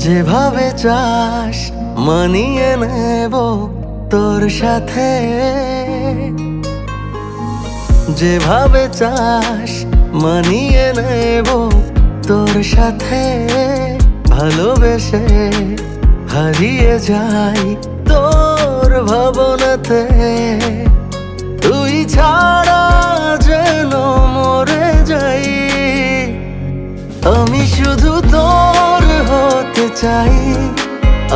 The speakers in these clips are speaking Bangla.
যেভাবে চাস মানিয়ে নেব তোর সাথে, যেভাবে চাস মানিয়ে নেব তোর সাথে। ভালোবেসে হারিয়ে যাই তোর ভাবনাতে, তুই ছাড়া যেন মরে যাই। আমি শুধু তোর হতে চাই,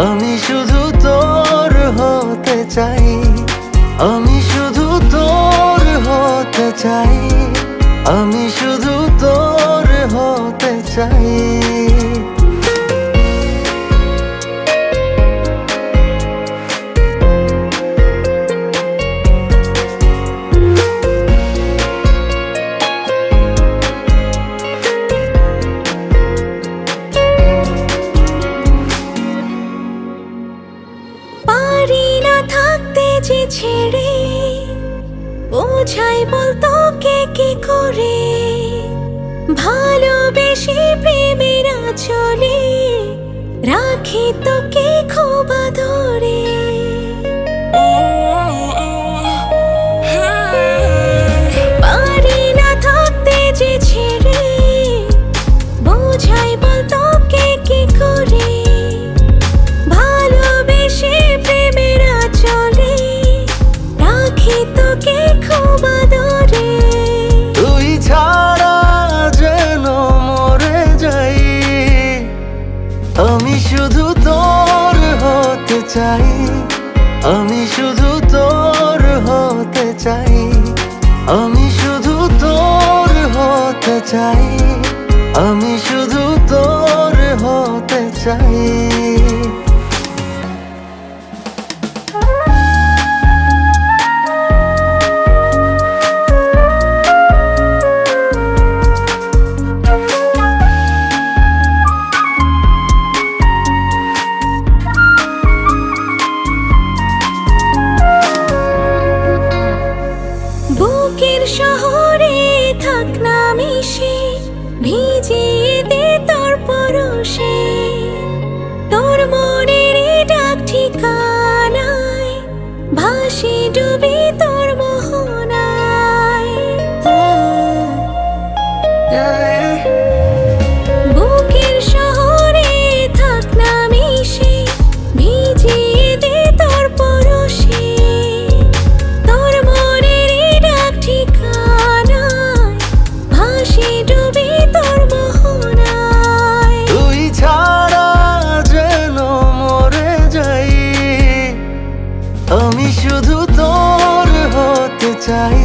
আমি শুধু তোর হতে চাই, আমি শুধু তোর হতে চাই, আমি শুধু তোর হতে চাই। পারি না থাকতে যে ছেড়ে, বোঝাই বলতো কে কি করে। ভালোবেসে প্রেমের আঁচলে রাখি তোকে খুব আদরে। পারি না থাকতে যে ছেড়ে, বোঝাই বলতো কে কি করে। ভালোবেসে প্রেমের আঁচলে রাখি তোকে খুব আদরে। তুই ছাড়া যেন মরে যাই, আমি শুধু তোর হতে চাই, আমি শুধু তোর হতে চাই, আমি শুধু তোর হতে চাই, আমি শুধু তোর হতে চাই। বুকের শহরে থাক না মিশে, ভিজিয়ে দে তোর পরশে। তোর মনের ডাক ঠিকানায় ভাসি ডুবি তোর মোহনায়। বুকের শহরে থাক না মিশে, ভিজিয়ে দে তোর পরশে। তোর মনের ডাক ঠিকানায় ভাসি ডুবি তোর মোহনায়। তুই ছাড়া যেন মরে যাই, আমি শুধু তোর হতে চাই,